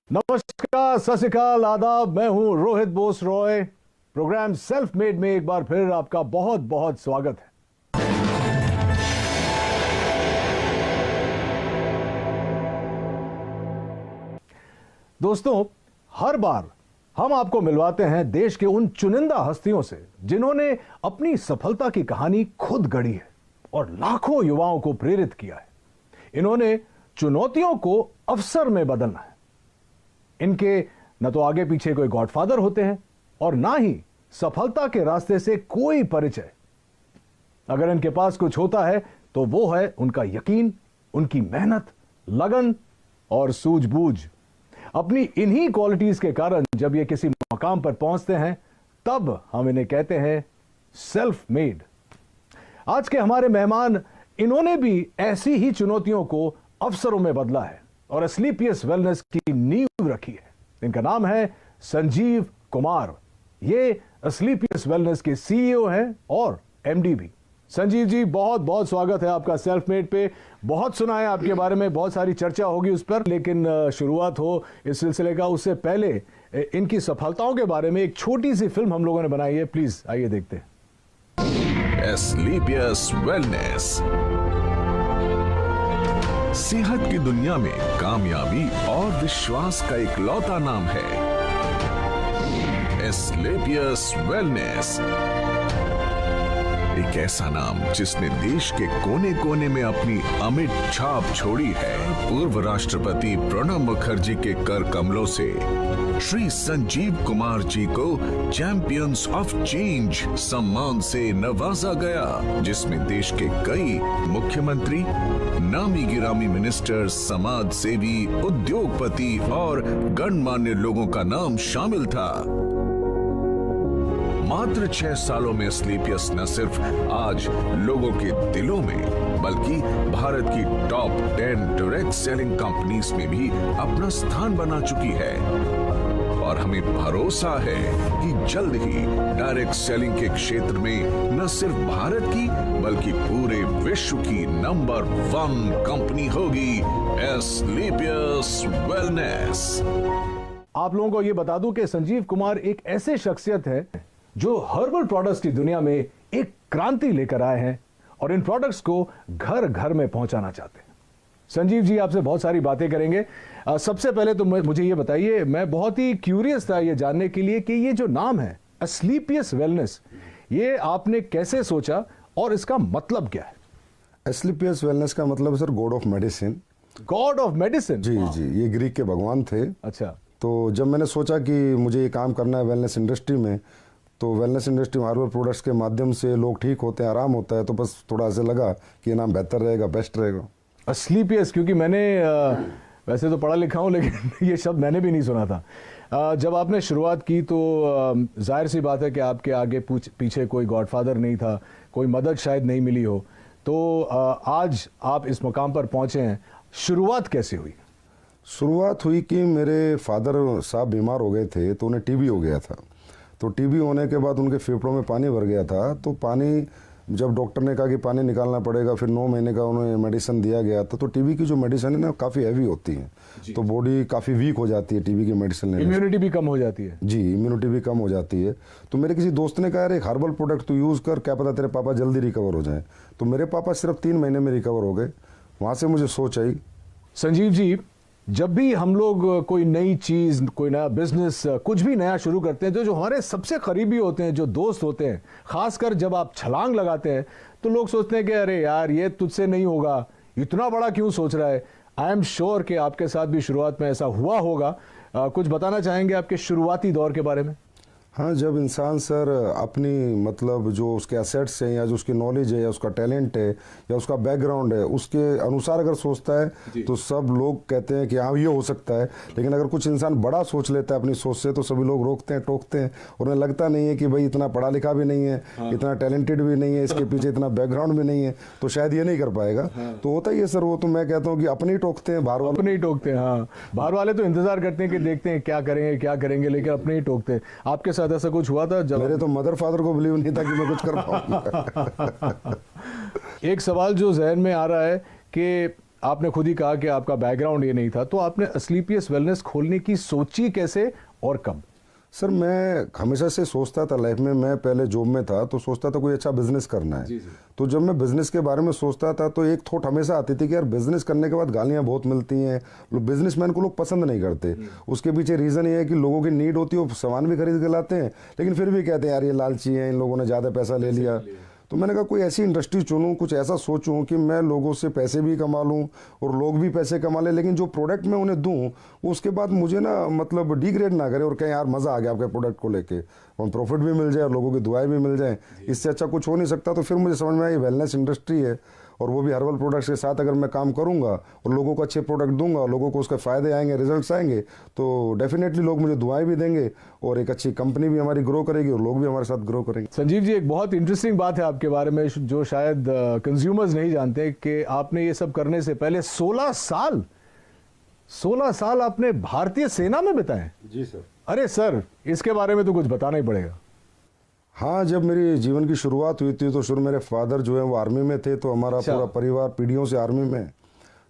नमस्कार, सत श्री अकाल, आदाब। मैं हूं Rohit Bose Roy. Programme self made में एक बार फिर आपका बहुत बहुत स्वागत है। दोस्तों, हर बार हम आपको मिलवाते हैं देश के उन चुनिंदा हस्तियों से जिन्होंने अपनी सफलता की कहानी खुद गढ़ी है और लाखों युवाओं को प्रेरित किया है। इन्होंने चुनौतियों को अवसर में बदलना है। इनके न तो आगे पीछे कोई गॉडफादर होते हैं और ना ही सफलता के रास्ते से कोई परिचय। अगर इनके पास कुछ होता है तो वो है उनका यकीन, उनकी मेहनत, लगन और सूझबूझ। अपनी इन्हीं क्वालिटीज के कारण जब ये किसी मकाम पर पहुंचते हैं तब हम इन्हें कहते हैं सेल्फ मेड। आज के हमारे मेहमान, इन्होंने भी ऐसी ही चुनौतियों को अवसरों में बदला है और एस्क्लेपियस वेलनेस की नींव रखी है। इनका नाम है संजीव कुमार। ये एस्क्लेपियस वेलनेस के सीईओ हैं और एमडी भी। संजीव जी, बहुत बहुत स्वागत है आपका सेल्फ मेड पे। बहुत सुना है आपके बारे में, बहुत सारी चर्चा होगी उस पर, लेकिन शुरुआत हो इस सिलसिले का उससे पहले इनकी सफलताओं के बारे में एक छोटी सी फिल्म हम लोगों ने बनाई है। प्लीज आइए देखते हैं। एस्क्लेपियस वेलनेस सेहत की दुनिया में कामयाबी और विश्वास का इकलौता नाम है। एस्क्लेपियस वेलनेस, एक ऐसा नाम जिसने देश के कोने कोने में अपनी अमिट छाप छोड़ी है। पूर्व राष्ट्रपति प्रणब मुखर्जी के कर कमलों से श्री संजीव कुमार जी को चैंपियंस ऑफ चेंज सम्मान से नवाजा गया, जिसमें देश के कई मुख्यमंत्री, नामी गिरामी मिनिस्टर, समाज सेवी, उद्योगपति और गणमान्य लोगों का नाम शामिल था। मात्र 6 सालों में एस्क्लेपियस न सिर्फ आज लोगों के दिलों में बल्कि भारत की टॉप 10 डायरेक्ट सेलिंग कंपनीज में भी अपना स्थान बना चुकी है और हमें भरोसा है कि जल्द ही डायरेक्ट सेलिंग के क्षेत्र में न सिर्फ भारत की बल्कि पूरे विश्व की नंबर 1 कंपनी होगी एस्क्लेपियस वेलनेस। आप लोगों को यह बता दूं कि संजीव कुमार एक ऐसे शख्सियत है जो हर्बल प्रोडक्ट्स की दुनिया में एक क्रांति लेकर आए हैं और इन प्रोडक्ट्स को घर घर में पहुंचाना चाहते हैं। संजीव जी, आपसे बहुत सारी बातें करेंगे। सबसे पहले तो मुझे ये बताइए, मैं बहुत ही क्यूरियस था ये जानने के लिए कि ये जो नाम है एस्क्लेपियस वेलनेस, ये आपने कैसे सोचा और इसका मतलब क्या है? एस्क्लेपियस वेलनेस का मतलब sir god of medicine. God of medicine? जी जी, ये ग्रीक के भगवान थे। अच्छा। तो जब मैंने सोचा कि मुझे ये काम करना है वेलनेस इंडस्ट्री में, तो वेलनेस इंडस्ट्री में हर्बल प्रोडक्ट्स के माध्यम से लोग ठीक होते हैं, आराम होता है, तो बस थोड़ा ऐसे लगा कि ये नाम बेहतर रहेगा, बेस्ट रहेगा एस्क्लेपियस। क्योंकि मैंने वैसे तो पढ़ा लिखा हूँ लेकिन ये शब्द मैंने भी नहीं सुना था। जब आपने शुरुआत की तो जाहिर सी बात है कि आपके आगे पीछे कोई गॉडफादर नहीं था, कोई मदद शायद नहीं मिली हो, तो आज आप इस मुकाम पर पहुंचे हैं। शुरुआत कैसे हुई? शुरुआत हुई कि मेरे फादर साहब बीमार हो गए थे, तो उन्हें टीबी हो गया था। तो टीबी होने के बाद उनके फेफड़ों में पानी भर गया था। तो पानी, जब डॉक्टर ने कहा कि पानी निकालना पड़ेगा, फिर 9 महीने का उन्हें मेडिसिन दिया गया था। तो टीबी की जो मेडिसिन है ना, काफ़ी हैवी होती है, तो बॉडी काफ़ी वीक हो जाती है टीबी की मेडिसिन लेने से। इम्यूनिटी भी कम हो जाती है। जी, इम्यूनिटी भी कम हो जाती है। तो मेरे किसी दोस्त ने कहा, एक हर्बल प्रोडक्ट तो यूज़ कर, क्या पता तेरे पापा जल्दी रिकवर हो जाए। तो मेरे पापा सिर्फ 3 महीने में रिकवर हो गए। वहाँ से मुझे सोच आई। संजीव जी, जब भी हम लोग कोई नई चीज, कोई नया बिजनेस, कुछ भी नया शुरू करते हैं, तो जो हमारे सबसे करीबी होते हैं, जो दोस्त होते हैं, खासकर जब आप छलांग लगाते हैं तो लोग सोचते हैं कि अरे यार ये तुझसे नहीं होगा, इतना बड़ा क्यों सोच रहा है। आई एम श्योर कि आपके साथ भी शुरुआत में ऐसा हुआ होगा। कुछ बताना चाहेंगे आपके शुरुआती दौर के बारे में? हाँ, जब इंसान सर अपनी मतलब जो उसके एसेट्स हैं या जो उसकी नॉलेज है या उसका टैलेंट है या उसका बैकग्राउंड है, उसके अनुसार अगर सोचता है तो सब लोग कहते हैं कि हाँ ये हो सकता है। लेकिन अगर कुछ इंसान बड़ा सोच लेता है अपनी सोच से, तो सभी लोग रोकते हैं, टोकते हैं और उन्हें लगता नहीं है कि भाई इतना पढ़ा लिखा भी नहीं है, इतना टैलेंटेड भी नहीं है, इसके पीछे इतना बैकग्राउंड भी नहीं है, तो शायद ये नहीं कर पाएगा। तो होता ही है सर वो। तो मैं कहता हूँ कि अपने ही टोकते हैं, बाहर वाले अपने ही टोकते हैं। हाँ, बाहर वाले तो इंतजार करते हैं कि देखते हैं क्या करेंगे क्या करेंगे, लेकिन अपने ही टोकते हैं। आपके साथ ऐसा कुछ हुआ था? जब मेरे तो मदर फादर को बिलीव नहीं था कि मैं कुछ कर पाऊंगा। एक सवाल जो जहन में आ रहा है कि आपने खुद ही कहा कि आपका बैकग्राउंड ये नहीं था, तो आपने अस्क्लेपियस वेलनेस खोलने की सोची कैसे और कब? सर मैं हमेशा से सोचता था लाइफ में, मैं पहले जॉब में था तो सोचता था कोई अच्छा बिजनेस करना है। तो जब मैं बिजनेस के बारे में सोचता था तो एक थॉट हमेशा आती थी कि यार बिजनेस करने के बाद गालियां बहुत मिलती हैं, बिजनेसमैन को लोग पसंद नहीं करते। उसके पीछे रीज़न ये है कि लोगों की नीड होती है, वो सामान भी खरीद के लाते हैं लेकिन फिर भी कहते हैं यार ये लालची है, इन लोगों ने ज़्यादा पैसा ले लिया। तो मैंने कहा कोई ऐसी इंडस्ट्री चुनूं, कुछ ऐसा सोचूं कि मैं लोगों से पैसे भी कमा लूं और लोग भी पैसे कमा लें, लेकिन जो प्रोडक्ट मैं उन्हें दूं वो उसके बाद मुझे ना मतलब डिग्रेड ना करे और कहें यार मज़ा आ गया आपके प्रोडक्ट को लेके, और प्रॉफिट भी मिल जाए और लोगों की दुआएं भी मिल जाएं। इससे अच्छा कुछ हो नहीं सकता। तो फिर मुझे समझ में आया ये वेलनेस इंडस्ट्री है और वो भी हर्बल प्रोडक्ट्स के साथ अगर मैं काम करूंगा और लोगों को अच्छे प्रोडक्ट दूंगा, लोगों को उसके फ़ायदे आएंगे, रिजल्ट्स आएंगे, तो डेफिनेटली लोग मुझे दुआएं भी देंगे और एक अच्छी कंपनी भी हमारी ग्रो करेगी और लोग भी हमारे साथ ग्रो करेंगे। संजीव जी, एक बहुत इंटरेस्टिंग बात है आपके बारे में जो शायद कंज्यूमर्स नहीं जानते कि आपने ये सब करने से पहले 16 साल आपने भारतीय सेना में बिताए। जी सर। अरे सर, इसके बारे में तो कुछ बताना ही पड़ेगा। हाँ, जब मेरी जीवन की शुरुआत हुई थी तो शुरू मेरे फादर जो है वो आर्मी में थे, तो हमारा पूरा परिवार पीढ़ियों से आर्मी में,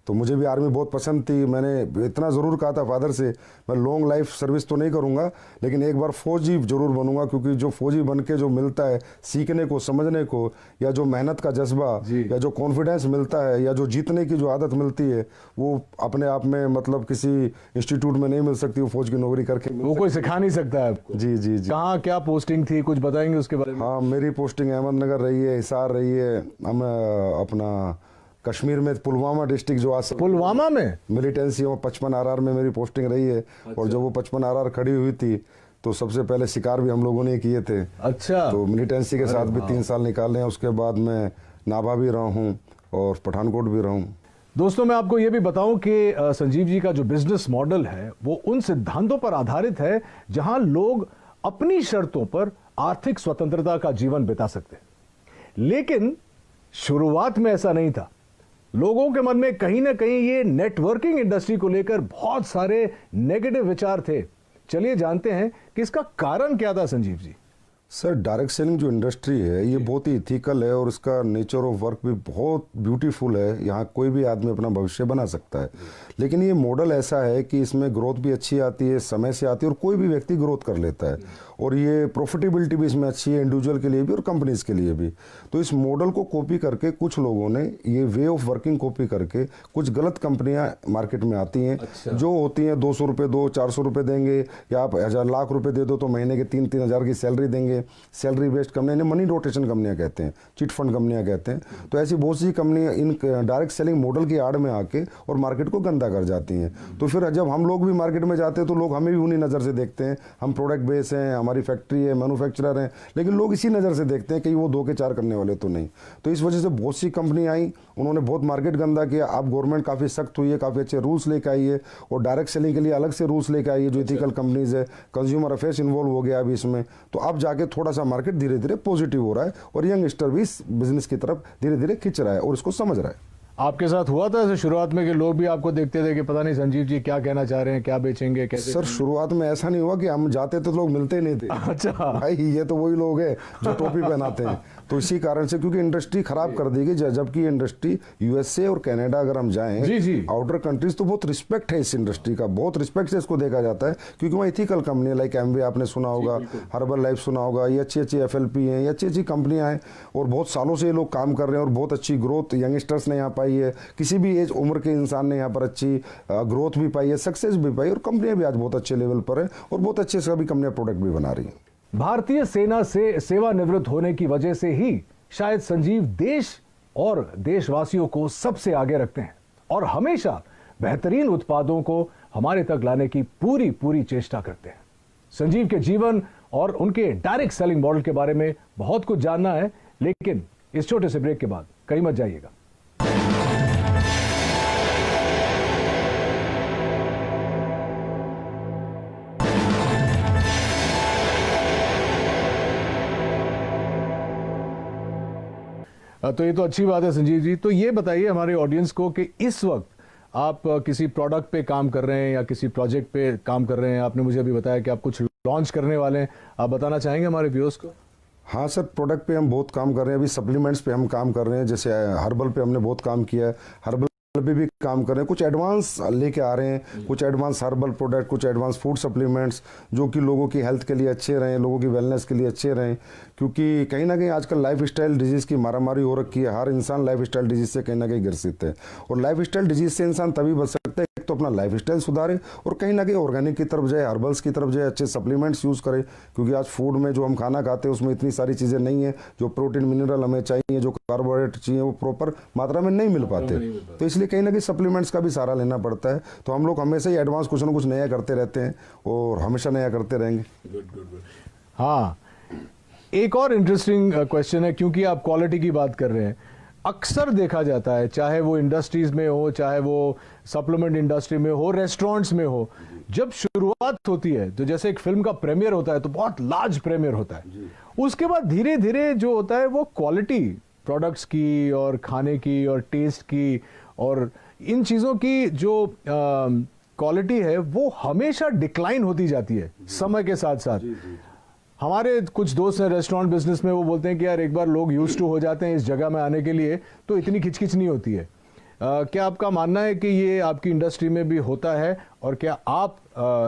तो मुझे भी आर्मी बहुत पसंद थी। मैंने इतना ज़रूर कहा था फादर से मैं लॉन्ग लाइफ सर्विस तो नहीं करूँगा लेकिन एक बार फौजी ज़रूर बनूंगा, क्योंकि जो फौजी बन के जो मिलता है सीखने को, समझने को, या जो मेहनत का जज्बा या जो कॉन्फिडेंस मिलता है या जो जीतने की जो आदत मिलती है वो अपने आप में मतलब किसी इंस्टीट्यूट में नहीं मिल सकती, वो फौज की नौकरी करके वो कोई सिखा नहीं सकता है आपको। जी जी जी। कहाँ क्या पोस्टिंग थी, कुछ बताएंगे उसके बारे में? हाँ, मेरी पोस्टिंग अहमदनगर रही है, हिसार रही है, हम अपना कश्मीर में पुलवामा डिस्ट्रिक्ट जो आज पुलवामा में मिलिटेंसी में 55 RR में मेरी पोस्टिंग रही है। और जब वो 55 RR खड़ी हुई थी तो सबसे पहले शिकार भी हम लोगों ने किए थे। अच्छा। तो मिलिटेंसी के साथ भी 3 साल निकाले हैं। उसके बाद मैं नाभा भी रहा हूँ और पठानकोट भी रहा हूँ। दोस्तों, मैं आपको यह भी बताऊं कि संजीव जी का जो बिजनेस मॉडल है वो उन सिद्धांतों पर आधारित है जहां लोग अपनी शर्तों पर आर्थिक स्वतंत्रता का जीवन बिता सकते हैं। लेकिन शुरुआत में ऐसा नहीं था। लोगों के मन में कहीं ना कहीं ये नेटवर्किंग इंडस्ट्री को लेकर बहुत सारे नेगेटिव विचार थे। चलिए जानते हैं कि इसका कारण क्या था Sanjeev ji. Sir, direct selling जो इंडस्ट्री है ये बहुत ही इथिकल है और इसका नेचर ऑफ वर्क भी बहुत ब्यूटीफुल है। यहाँ कोई भी आदमी अपना भविष्य बना सकता है, लेकिन ये मॉडल ऐसा है कि इसमें ग्रोथ भी अच्छी आती है, समय से आती है और कोई भी व्यक्ति ग्रोथ कर लेता है और ये प्रॉफिटेबिलिटी भी इसमें अच्छी है, इंडिविजुअल के लिए भी और कंपनीज के लिए भी। तो इस मॉडल को कॉपी करके कुछ लोगों ने ये वे ऑफ वर्किंग कॉपी करके कुछ गलत कंपनियां मार्केट में आती हैं। अच्छा। जो होती हैं 200 रुपये दो, 400 रुपये देंगे या आप 1,000 लाख रुपए दे दो तो महीने के 3-3 हज़ार की सैलरी देंगे। सैलरी बेस्ड कंपनी, इन्हें मनी रोटेशन कंपनियां कहते हैं, चिट फंड कंपनियां कहते हैं। तो ऐसी बहुत सी कंपनियां इन डायरेक्ट सेलिंग मॉडल की आड़ में आके और मार्केट को गंदा कर जाती हैं। तो फिर जब हम लोग भी मार्केट में जाते हैं तो लोग हमें भी उन्हीं नज़र से देखते हैं। हम प्रोडक्ट बेस हैं, हमारी फैक्ट्री है, मैन्युफैक्चरर हैं, लेकिन लोग इसी नज़र से देखते हैं कि वो 2 के 4 करने वाले तो नहीं। तो इस वजह से बहुत सी कंपनी आई, उन्होंने बहुत मार्केट गंदा किया। अब गवर्नमेंट काफ़ी सख्त हुई है, काफ़ी अच्छे रूल्स लेकर आई है और डायरेक्ट सेलिंग के लिए अलग से रूल्स लेकर आई है। जो इथिकल कंपनीज है, कंज्यूमर अफेयर्स इन्वॉल्व हो गया अभी इसमें। तो अब जाके थोड़ा सा मार्केट धीरे धीरे पॉजिटिव हो रहा है और यंगस्टर भी इस बिजनेस की तरफ धीरे धीरे खिंच रहा है और इसको समझ रहा है। आपके साथ हुआ था ऐसे शुरुआत में कि लोग भी आपको देखते थे कि पता नहीं संजीव जी क्या कहना चाह रहे हैं, क्या बेचेंगे, कैसे? सर, शुरुआत में ऐसा नहीं हुआ कि हम जाते तो लोग मिलते ही नहीं थे। अच्छा भाई, ये तो वही लोग हैं जो टोपी पहनाते हैं। तो इसी कारण से, क्योंकि इंडस्ट्री खराब कर दी गई, जबकि इंडस्ट्री यूएसए और कनाडा अगर हम जाएं, जी जी, आउटर कंट्रीज, तो बहुत रिस्पेक्ट है इस इंडस्ट्री का, बहुत रिस्पेक्ट से इसको देखा जाता है। क्योंकि वहाँ इथिकल कंपनी लाइक एमवे आपने सुना होगा, हर्बल लाइफ सुना होगा, ये अच्छी अच्छी FLP हैं, ये अच्छी अच्छी कंपनियां हैं और बहुत सालों से ये लोग काम कर रहे हैं और बहुत अच्छी ग्रोथ यंगस्टर्स ने यहाँ पाई है। किसी भी एज उम्र के इंसान ने यहाँ पर अच्छी ग्रोथ भी पाई है, सक्सेस भी पाई और कंपनियां भी आज बहुत अच्छे लेवल पर है और बहुत अच्छे सभी कंपनियां प्रोडक्ट भी बना रही हैं। भारतीय सेना से सेवानिवृत्त होने की वजह से ही शायद संजीव देश और देशवासियों को सबसे आगे रखते हैं और हमेशा बेहतरीन उत्पादों को हमारे तक लाने की पूरी चेष्टा करते हैं। संजीव के जीवन और उनके डायरेक्ट सेलिंग मॉडल के बारे में बहुत कुछ जानना है, लेकिन इस छोटे से ब्रेक के बाद कहीं मत जाइएगा। तो ये तो अच्छी बात है संजीव जी। तो ये बताइए हमारे ऑडियंस को कि इस वक्त आप किसी प्रोडक्ट पे काम कर रहे हैं या किसी प्रोजेक्ट पे काम कर रहे हैं। आपने मुझे अभी बताया कि आप कुछ लॉन्च करने वाले हैं, आप बताना चाहेंगे हमारे व्यूअर्स को? हाँ सर, प्रोडक्ट पे हम बहुत काम कर रहे हैं। अभी सप्लीमेंट्स पे हम काम कर रहे हैं, जैसे हर्बल पे हमने बहुत काम किया है। हर्बल पे भी काम कर रहे हैं, कुछ एडवांस लेके आ रहे हैं, कुछ एडवांस हर्बल प्रोडक्ट, कुछ एडवांस फूड सप्लीमेंट्स जो कि लोगों की हेल्थ के लिए अच्छे रहें, लोगों की वेलनेस के लिए अच्छे रहें। क्योंकि कहीं ना कहीं आजकल लाइफ स्टाइल डिजीज़ की मारामारी हो रखी है, हर इंसान लाइफ स्टाइल डिजीज़ से कहीं ना कहीं ग्रसित है। और लाइफ स्टाइल डिजीज़ से इंसान तभी बच सकता है, एक तो अपना लाइफ स्टाइल सुधारे और कहीं ना कहीं ऑर्गेनिक की तरफ जाए, हर्बल्स की तरफ जाए, अच्छे सप्लीमेंट्स यूज़ करें। क्योंकि आज फूड में जो हम खाना खाते हैं उसमें इतनी सारी चीज़ें नहीं है, जो प्रोटीन मिनरल हमें चाहिए, जो कार्बोहाइड्रेट चाहिए वो प्रॉपर मात्रा में नहीं मिल पाते। तो इसलिए कहीं ना कहीं सप्लीमेंट्स का भी सहारा लेना पड़ता है। तो हम लोग हमेशा ही एडवांस कुछ ना कुछ नया करते रहते हैं और हमेशा नया करते रहेंगे। हाँ, एक और इंटरेस्टिंग क्वेश्चन है, क्योंकि आप क्वालिटी की बात कर रहे हैं। अक्सर देखा जाता है, चाहे वो इंडस्ट्रीज में हो, चाहे वो सप्लीमेंट इंडस्ट्री में हो, रेस्टोरेंट्स में हो, जब शुरुआत होती है तो जैसे एक फिल्म का प्रीमियर होता है तो बहुत लार्ज प्रीमियर होता है। उसके बाद धीरे धीरे जो होता है वो क्वालिटी प्रोडक्ट्स की और खाने की और टेस्ट की और इन चीज़ों की जो क्वालिटी है वो हमेशा डिक्लाइन होती जाती है समय के साथ साथ। हमारे कुछ दोस्त हैं रेस्टोरेंट बिजनेस में, वो बोलते हैं कि यार एक बार लोग यूज्ड टू हो जाते हैं इस जगह में आने के लिए तो इतनी खिचखिच नहीं होती है। क्या आपका मानना है कि ये आपकी इंडस्ट्री में भी होता है और क्या आप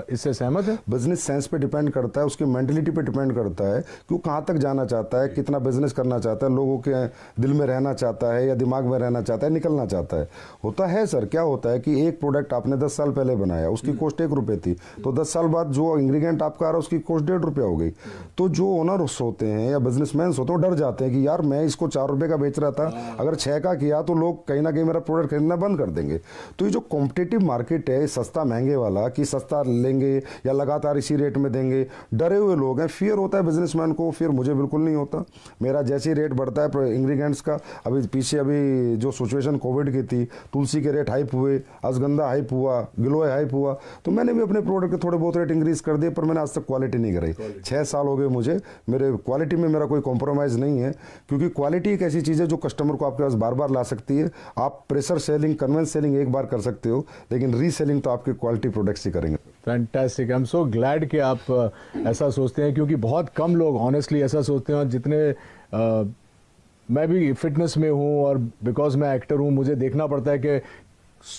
इससे सहमत हैं? बिजनेस सेंस पे डिपेंड करता है, उसकी मेंटलिटी पे डिपेंड करता है कि वो कहाँ तक जाना चाहता है, कितना बिजनेस करना चाहता है, लोगों के दिल में रहना चाहता है या दिमाग में रहना चाहता है, निकलना चाहता है। होता है सर, क्या होता है कि एक प्रोडक्ट आपने 10 साल पहले बनाया, उसकी कॉस्ट 1 रुपये थी, तो 10 साल बाद जो इंग्रेडिएंट आपका आ रहा है उसकी कॉस्ट 1.5 रुपया हो गई। तो जो ओनर्स होते हैं या बिजनेसमैन होते हैं वो डर जाते हैं कि यार मैं इसको 4 रुपये का बेच रहा था, अगर 6 का किया तो लोग कहीं ना कहीं मेरा प्रोडक्ट खरीदना बंद कर देंगे। तो ये जो कॉम्पिटिटिव मार्केट है सस्ता महंगे वाला, कि सस्ता लेंगे या लगातार इसी रेट में देंगे, डरे हुए लोग हैं। फियर होता है बिजनेसमैन को, फिर मुझे बिल्कुल नहीं होता। मेरा जैसे ही रेट बढ़ता है इंग्रेडिएंट्स का, अभी जो सिचुएशन कोविड की थी, तुलसी के रेट हाइप हुए, अश्वगंधा हाइप हुआ, गिलोय हाइप हुआ, तो मैंने भी अपने प्रोडक्ट के थोड़े बहुत रेट इंक्रीज कर दिए, पर मैंने आज तक क्वालिटी नहीं कराई। 6 साल हो गए मुझे, मेरे क्वालिटी में मेरा कोई कॉम्प्रोमाइज़ नहीं है। क्योंकि क्वालिटी एक ऐसी चीज़ है जो कस्टमर को आपके पास बार बार ला सकती है। आप प्रेशर सेलिंग, कन्वेंस सेलिंग एक बार कर सकते हो, लेकिन रीसेलिंग तो आपके क्वालिटी प्रोडक्ट्स ही करेंगे। Fantastic, I am so glad कि आप ऐसा सोचते हैं, क्योंकि बहुत कम लोग ऑनेस्टली ऐसा सोचते हैं। और जितने मैं भी फिटनेस में हूँ और बिकॉज मैं एक्टर हूँ, मुझे देखना पड़ता है कि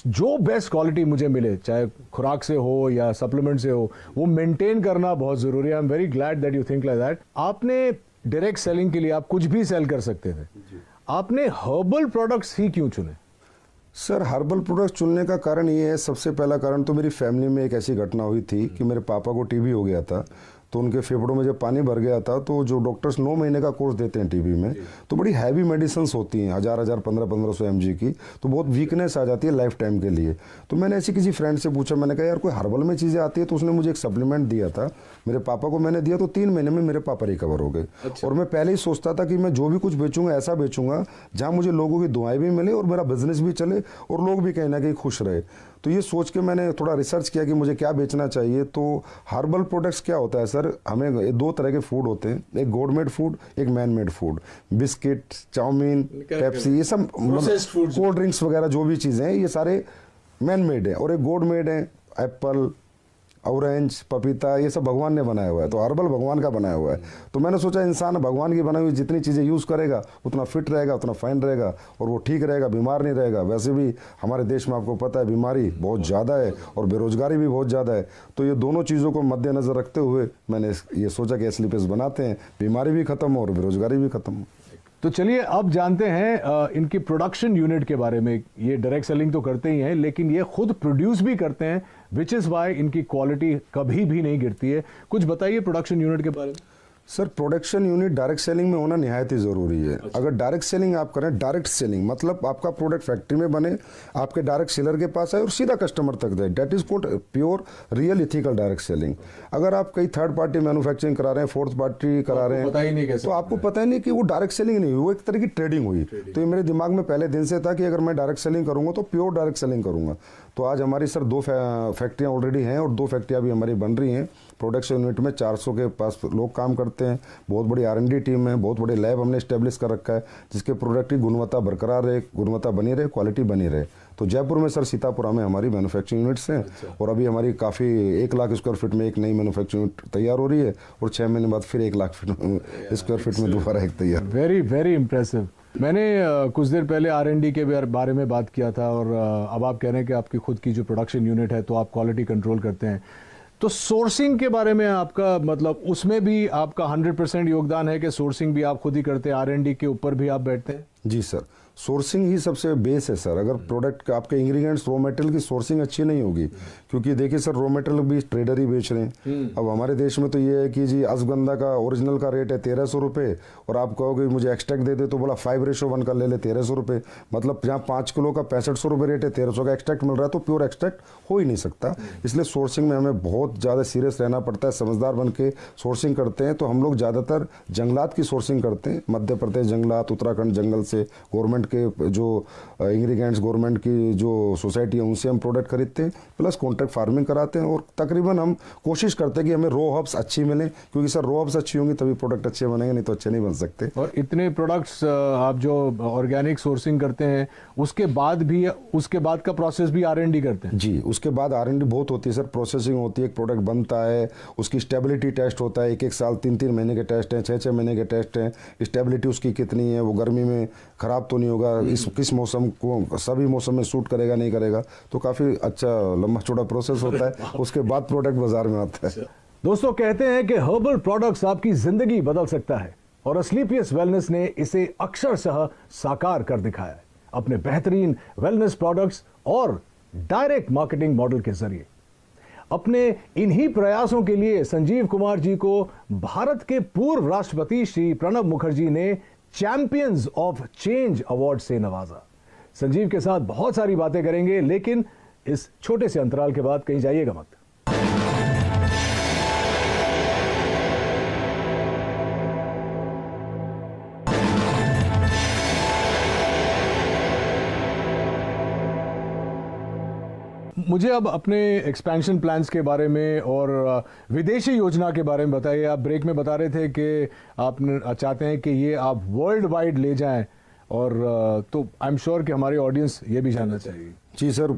जो बेस्ट क्वालिटी मुझे मिले, चाहे खुराक से हो या सप्लीमेंट से हो, वो मेंटेन करना बहुत ज़रूरी है। I am very glad that you think like that. आपने डायरेक्ट सेलिंग के लिए आप कुछ भी सेल कर सकते थे, आपने हर्बल प्रोडक्ट्स ही क्यों चुने? सर, हर्बल प्रोडक्ट चुनने का कारण ये है, सबसे पहला कारण तो मेरी फैमिली में एक ऐसी घटना हुई थी कि मेरे पापा को टीबी हो गया था। तो उनके फेफड़ों में जब पानी भर गया था, तो जो डॉक्टर्स 9 महीने का कोर्स देते हैं टीबी में, तो बड़ी हैवी मेडिसिन होती हैं, 1000 1500 mg की, तो बहुत वीकनेस आ जाती है लाइफ टाइम के लिए। तो मैंने ऐसी किसी फ्रेंड से पूछा, मैंने कहा यार कोई हर्बल में चीज़ें आती है, तो उसने मुझे एक सप्लीमेंट दिया था, मेरे पापा को मैंने दिया, तो 3 महीने में मेरे पापा रिकवर हो गए। और मैं पहले ही सोचता था कि मैं जो भी कुछ बेचूंगा ऐसा बेचूंगा जहाँ मुझे लोगों की दुआएं भी मिले और मेरा बिजनेस भी चले और लोग भी कहीं ना कहीं खुश रहे। तो ये सोच के मैंने थोड़ा रिसर्च किया कि मुझे क्या बेचना चाहिए। तो हर्बल प्रोडक्ट्स क्या होता है सर, हमें 2 तरह के फूड होते हैं, एक गॉड मेड फूड, एक man made food. Biscuit, chow mein, Pepsi, ये सब कोल्ड ड्रिंक्स वगैरह जो भी चीज़ें हैं ये सारे मैन मेड है। और एक गॉड मेड है, एप्पल, ऑरेंज, पपीता, ये सब भगवान ने बनाया हुआ है। तो हर्बल भगवान का बनाया हुआ है। तो मैंने सोचा इंसान भगवान की बनाई हुई जितनी चीज़ें यूज़ करेगा उतना फिट रहेगा, उतना फाइन रहेगा और वो ठीक रहेगा, बीमार नहीं रहेगा। वैसे भी हमारे देश में आपको पता है बीमारी बहुत ज़्यादा है और बेरोजगारी भी बहुत ज़्यादा है। तो ये दोनों चीज़ों को मद्देनज़र रखते हुए मैंने ये सोचा कि स्लीपर्स बनाते हैं, बीमारी भी खत्म हो और बेरोजगारी भी खत्म हो। तो चलिए अब जानते हैं इनकी प्रोडक्शन यूनिट के बारे में। ये डायरेक्ट सेलिंग तो करते ही हैं, लेकिन ये खुद प्रोड्यूस भी करते हैं, विच इज़ वाई इनकी क्वालिटी कभी भी नहीं गिरती है। कुछ बताइए प्रोडक्शन यूनिट के बारे में। Sir, production unit direct selling में होना निहायत ही ज़रूरी है। अगर डायरेक्ट सेलिंग आप करें, डायरेक्ट सेलिंग मतलब आपका प्रोडक्ट फैक्ट्री में बने, आपके डायरेक्ट सेलर के पास आए और सीधा कस्टमर तक जाए, that is called pure real ethical direct selling. अगर आप कई थर्ड पार्टी मैन्युफैक्चरिंग करा रहे हैं, फोर्थ पार्टी करा रहे हैं, तो आपको पता ही नहीं कि वो डायरेक्ट सेलिंग नहीं हुई, वो एक तरह की ट्रेडिंग हुई। तो ये मेरे दिमाग में पहले दिन से था कि अगर मैं डायरेक्ट सेलिंग करूँगा तो प्योर डायरेक्ट सेलिंग करूँगा। तो आज हमारी सर 2 फैक्ट्रियाँ ऑलरेडी हैं और 2 फैक्ट्रियाँ भी हमारी बन रही हैं। प्रोडक्शन यूनिट में 400 के पास लोग काम करते हैं। बहुत बड़ी R&D टीम है, बहुत बड़े लैब हमने इस्टेब्लिश कर रखा है जिसके प्रोडक्ट की गुणवत्ता बरकरार रहे, गुणवत्ता बनी रहे, क्वालिटी बनी रहे। तो जयपुर में सर सीतापुरा में हमारी मैन्युफैक्चरिंग यूनिट्स हैं। और अभी हमारी काफ़ी 1 लाख स्क्वायर फीट में एक नई मैन्युफैक्चरिंग यूनिट तैयार हो रही है और 6 महीने बाद फिर 1 लाख स्क्वायर फीट में दोबारा एक तैयार। Very very impressive. मैंने कुछ देर पहले R&D के बारे में बात किया था और अब आप कह रहे हैं कि आपकी खुद की जो प्रोडक्शन यूनिट है तो आप क्वालिटी कंट्रोल करते हैं, तो सोर्सिंग के बारे में आपका मतलब उसमें भी आपका 100% योगदान है कि सोर्सिंग भी आप खुद ही करते हैं, R&D के ऊपर भी आप बैठते हैं? जी सर, सोर्सिंग ही सबसे बेस है सर। अगर प्रोडक्ट आपके इंग्रेडिएंट्स रॉ मटेरियल की सोर्सिंग अच्छी नहीं होगी, क्योंकि देखिए सर रॉ मटेरियल भी ट्रेडर ही बेच रहे हैं। अब हमारे देश में तो ये है कि जी अश्वगंधा का ओरिजिनल का रेट है 1300 रुपये और आप कहोगे मुझे एक्सट्रैक्ट दे दे तो बोला 5:1 का ले ले 1300 रुपये, मतलब जहाँ 5 किलो का 6500 रुपये रेट है 1300 का एक्सट्रैक्ट मिल रहा है, तो प्योर एक्सट्रैक्ट हो ही नहीं सकता। इसलिए सोर्सिंग में हमें बहुत ज़्यादा सीरियस रहना पड़ता है, समझदार बन के सोर्सिंग करते हैं। तो हम लोग ज़्यादातर जंगलात की सोर्सिंग करते हैं, मध्य प्रदेश जंगलात, उत्तराखंड जंगल से, गवर्नमेंट के जो इंग्रेडिएंट्स गवर्नमेंट की जो सोसाइटी है उनसे हम प्रोडक्ट खरीदते हैं, प्लस कॉन्ट्रैक्ट फार्मिंग कराते हैं। और तकरीबन हम कोशिश करते हैं कि हमें रॉ हर्ब्स अच्छी मिलें, क्योंकि सर रॉ हर्ब्स अच्छी होंगी तभी प्रोडक्ट अच्छे बनेंगे, नहीं तो अच्छे नहीं बन सकते। और इतने प्रोडक्ट्स आप जो ऑर्गेनिक सोर्सिंग करते हैं उसके बाद का प्रोसेस भी R&D करते हैं? जी, उसके बाद R&D बहुत होती है सर, प्रोसेसिंग होती है, एक प्रोडक्ट बनता है, उसकी स्टेबिलिटी टेस्ट होता है, 1-1 साल 3-3 महीने के टेस्ट हैं, 6-6 महीने के टेस्ट हैं, स्टेबिलिटी उसकी कितनी है, वो गर्मी में ख़राब तो नहीं होगा, किस मौसम को सभी मौसम में सूट करेगा नहीं करेगा, तो काफ़ी अच्छा लंबा चौड़ा प्रोसेस होता है। उसके बाद प्रोडक्ट बाजार में आता है। दोस्तों, कहते हैं कि हर्बल प्रोडक्ट्स आपकी जिंदगी बदल सकता है और असलीपियस वेलनेस ने इसे अक्षरशः साकार कर दिखाया है अपने बेहतरीन वेलनेस प्रोडक्ट्स और डायरेक्ट मार्केटिंग मॉडल के जरिए। अपने इन्हीं प्रयासों के लिए संजीव कुमार जी को भारत के पूर्व राष्ट्रपति श्री प्रणब मुखर्जी ने चैंपियंस ऑफ चेंज अवार्ड से नवाजा। संजीव के साथ बहुत सारी बातें करेंगे, लेकिन इस छोटे से अंतराल के बाद कहीं जाइएगा मत। मुझे अब अपने एक्सपेंशन प्लान्स के बारे में और विदेशी योजना के बारे में बताइए। आप ब्रेक में बता रहे थे कि आप चाहते हैं कि ये आप वर्ल्ड वाइड ले जाएं, और तो आई एम श्योर कि हमारी ऑडियंस ये भी जानना चाहिए। जी सर,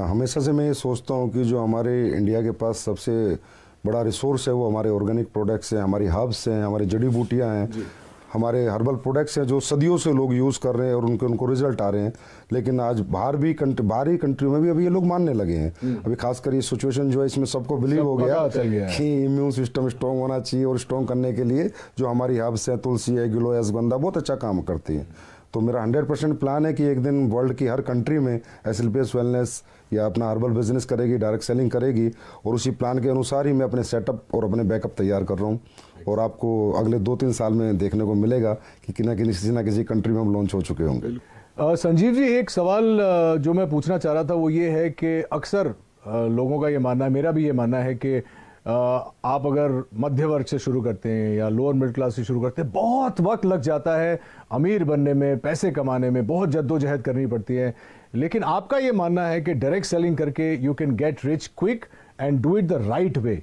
हमेशा से मैं ये सोचता हूँ कि जो हमारे इंडिया के पास सबसे बड़ा रिसोर्स है वो हमारे ऑर्गेनिक प्रोडक्ट्स हैं, हमारी हर्ब्स हैं, हमारी जड़ी बूटियाँ हैं, हमारे हर्बल प्रोडक्ट्स हैं जो सदियों से लोग यूज़ कर रहे हैं और उनको रिजल्ट आ रहे हैं। लेकिन आज बाहरी कंट्रियों में भी अभी ये लोग मानने लगे हैं। अभी खासकर ये सिचुएशन जो है इसमें सबको बिलीव हो गया कि इम्यून सिस्टम स्ट्रॉन्ग होना चाहिए, और स्ट्रॉन्ग करने के लिए जो हमारी हर्ब्स हैं, तुलसी है, गिलोय, अश्वगंधा बहुत अच्छा काम करती है। तो मेरा 100% प्लान है कि एक दिन वर्ल्ड की हर कंट्री में एसएलपीएस वेलनेस या अपना हर्बल बिजनेस करेगी, डायरेक्ट सेलिंग करेगी, और उसी प्लान के अनुसार ही मैं अपने सेटअप और अपने बैकअप तैयार कर रहा हूँ। और आपको अगले 2-3 साल में देखने को मिलेगा कि किसी ना किसी कंट्री में हम लॉन्च हो चुके होंगे। संजीव जी, एक सवाल जो मैं पूछना चाह रहा था वो ये है कि अक्सर लोगों का ये मानना है, मेरा भी ये मानना है कि आप अगर मध्य वर्ग से शुरू करते हैं या लोअर मिडिल क्लास से शुरू करते हैं, बहुत वक्त लग जाता है अमीर बनने में, पैसे कमाने में, बहुत जद्दोजहद करनी पड़ती है। लेकिन आपका ये मानना है कि डायरेक्ट सेलिंग करके you can get rich quick and do it the right way.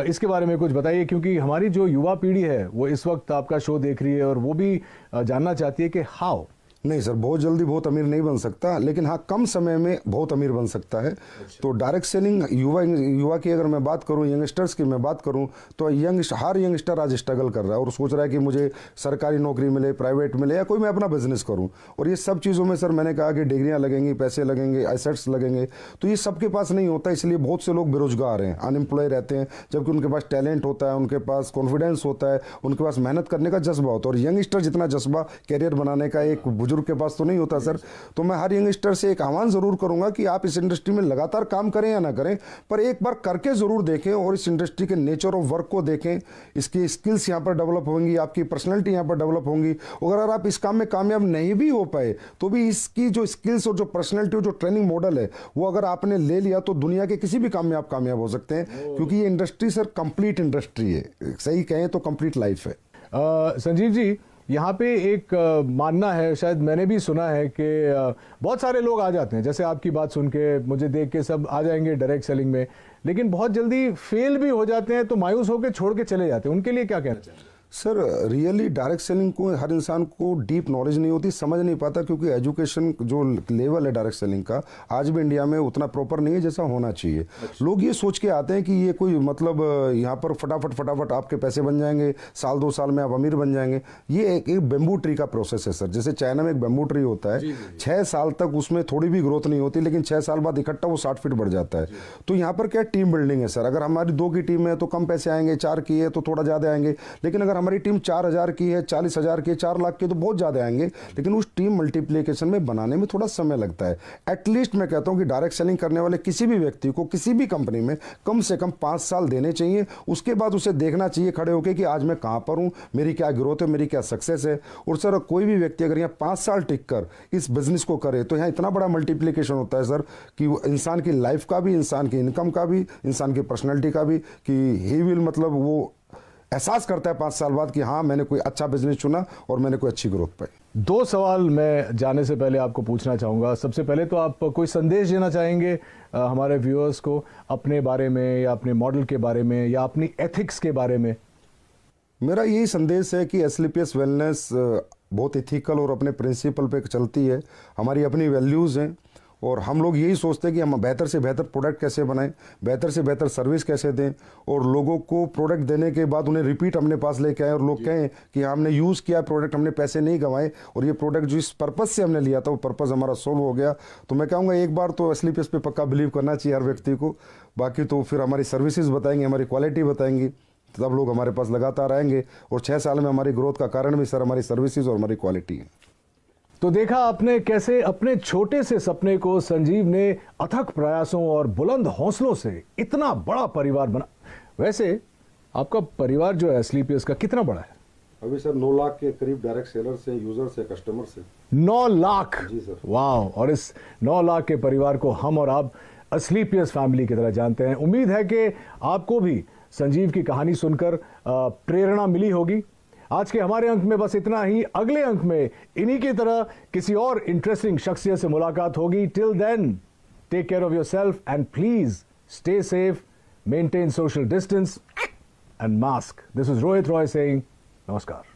इसके बारे में कुछ बताइए, क्योंकि हमारी जो युवा पीढ़ी है वो इस वक्त आपका शो देख रही है और वो भी जानना चाहती है कि हाउ। नहीं सर, बहुत जल्दी बहुत अमीर नहीं बन सकता, लेकिन हाँ कम समय में बहुत अमीर बन सकता है। तो डायरेक्ट सेलिंग युवा की अगर मैं बात करूँ, यंगस्टर्स की मैं बात करूँ, तो हर यंगस्टर आज स्ट्रगल कर रहा है और सोच रहा है कि मुझे सरकारी नौकरी मिले, प्राइवेट मिले, या कोई मैं अपना बिजनेस करूँ। और ये सब चीज़ों में सर मैंने कहा कि डिग्रियाँ लगेंगी, पैसे लगेंगे, एसेट्स लगेंगे, तो ये सबके पास नहीं होता। इसलिए बहुत से लोग बेरोजगार हैं, अनएम्प्लॉय रहते हैं, जबकि उनके पास टैलेंट होता है, उनके पास कॉन्फिडेंस होता है, उनके पास मेहनत करने का जज्बा होता है। और यंगस्टर जितना जज्बा कैरियर बनाने का एक बुजुर्ग के पास तो नहीं होता सर। तो मैं हर यंगस्टर से एक आह्वान जरूर करूंगा कि आप इस इंडस्ट्री में लगातार काम करें या ना करें, पर एक बार करके जरूर देखें और इस इंडस्ट्री के नेचर ऑफ वर्क को देखें। इसकी स्किल्स यहां पर डेवलप होंगी, आपकी पर्सनैलिटी यहां पर डेवलप होंगी। अगर आप इस काम में कामयाब नहीं भी हो पाए तो भी इसकी जो स्किल्स और जो पर्सनैलिटी और जो ट्रेनिंग मॉडल है वो अगर आपने ले लिया तो दुनिया के किसी भी काम में आप कामयाब हो सकते हैं, क्योंकि ये इंडस्ट्री सर कंप्लीट इंडस्ट्री है, सही कहें तो कंप्लीट लाइफ है। संजीव जी, यहाँ पे एक मानना है, शायद मैंने भी सुना है कि बहुत सारे लोग आ जाते हैं, जैसे आपकी बात सुन के मुझे देख के सब आ जाएंगे डायरेक्ट सेलिंग में, लेकिन बहुत जल्दी फेल भी हो जाते हैं तो मायूस होकर छोड़ के चले जाते हैं। उनके लिए क्या कहना चाहिए? सर रियली डायरेक्ट सेलिंग को हर इंसान को डीप नॉलेज नहीं होती, समझ नहीं पाता, क्योंकि एजुकेशन जो लेवल है डायरेक्ट सेलिंग का आज भी इंडिया में उतना प्रॉपर नहीं है जैसा होना चाहिए। अच्छा। लोग ये सोच के आते हैं कि ये कोई मतलब यहाँ पर फटाफट आपके पैसे बन जाएंगे, साल 2 साल में आप अमीर बन जाएंगे। ये एक बेम्बू ट्री का प्रोसेस है सर। जैसे चाइना में एक बेम्बू ट्री होता है, 6 साल तक उसमें थोड़ी भी ग्रोथ नहीं होती, लेकिन 6 साल बाद इकट्ठा वो 60 फीट बढ़ जाता है। तो यहाँ पर क्या टीम बिल्डिंग है सर। अगर हमारी 2 की टीम है तो कम पैसे आएंगे, 4 की है तो थोड़ा ज़्यादा आएंगे, लेकिन अगर हमारी टीम 4000 की है, 40,000 की है, 4 लाख की, तो बहुत ज़्यादा आएंगे। लेकिन उस टीम मल्टीप्लिकेशन में बनाने में थोड़ा समय लगता है। एटलीस्ट मैं कहता हूँ कि डायरेक्ट सेलिंग करने वाले किसी भी व्यक्ति को किसी भी कंपनी में कम से कम 5 साल देने चाहिए। उसके बाद उसे देखना चाहिए खड़े होकर कि आज मैं कहाँ पर हूँ, मेरी क्या ग्रोथ है, मेरी क्या सक्सेस है। और सर कोई भी व्यक्ति अगर यहाँ 5 साल टिक कर इस बिजनेस को करे तो यहाँ इतना बड़ा मल्टीप्लिकेशन होता है सर कि इंसान की लाइफ का भी, इंसान की इनकम का भी, इंसान की पर्सनैलिटी का भी, कि ही विल मतलब वो एहसास करता है 5 साल बाद कि हाँ मैंने कोई अच्छा बिजनेस चुना और मैंने कोई अच्छी ग्रोथ पाई। 2 सवाल मैं जाने से पहले आपको पूछना चाहूँगा। सबसे पहले तो आप कोई संदेश देना चाहेंगे हमारे व्यूअर्स को अपने बारे में, या अपने मॉडल के बारे में, या अपनी एथिक्स के बारे में? मेरा यही संदेश है कि एसलीपीएस वेलनेस बहुत इथिकल और अपने प्रिंसिपल पे चलती है। हमारी अपनी वैल्यूज़ हैं और हम लोग यही सोचते हैं कि हम बेहतर से बेहतर प्रोडक्ट कैसे बनाएं, बेहतर से बेहतर सर्विस कैसे दें, और लोगों को प्रोडक्ट देने के बाद उन्हें रिपीट अपने पास लेके आए और लोग कहें कि हमने यूज़ किया प्रोडक्ट, हमने पैसे नहीं गंवाए, और ये प्रोडक्ट जो इस पर्पज़ से हमने लिया था वो पर्पज़ हमारा सोल्व हो गया। तो मैं कहूँगा एक बार तो एसलीपीएस पे पक्का बिलीव करना चाहिए हर व्यक्ति को। बाकी तो फिर हमारी सर्विसेज बताएंगे, हमारी क्वालिटी बताएंगी, तब लोग हमारे पास लगातार आएंगे। और 6 साल में हमारी ग्रोथ का कारण भी सर हमारी सर्विसेज और हमारी क्वालिटी है। तो देखा आपने कैसे अपने छोटे से सपने को संजीव ने अथक प्रयासों और बुलंद हौसलों से इतना बड़ा परिवार बना। वैसे आपका परिवार जो है एसलीपीएस का कितना बड़ा है? अभी सर 9 लाख के करीब डायरेक्ट सेलर से, यूजर से, कस्टमर से। 9 लाख? जी सर। वाह। और इस 9 लाख के परिवार को हम और आप एसलीपीएस फैमिली की तरह जानते हैं। उम्मीद है कि आपको भी संजीव की कहानी सुनकर प्रेरणा मिली होगी। आज के हमारे अंक में बस इतना ही। अगले अंक में इन्हीं की तरह किसी और इंटरेस्टिंग शख्सियत से मुलाकात होगी। Till then take care of yourself and please stay safe, maintain social distance and mask. This is Rohit Roy saying namaskar.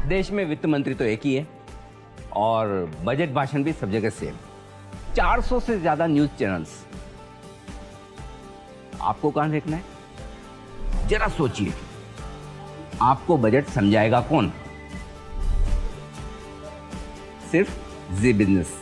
देश में वित्त मंत्री तो एक ही है और बजट भाषण भी सब जगह सेम। 400 से ज्यादा न्यूज चैनल्स। आपको कहां देखना है? जरा सोचिए, आपको बजट समझाएगा कौन? सिर्फ जी बिजनेस।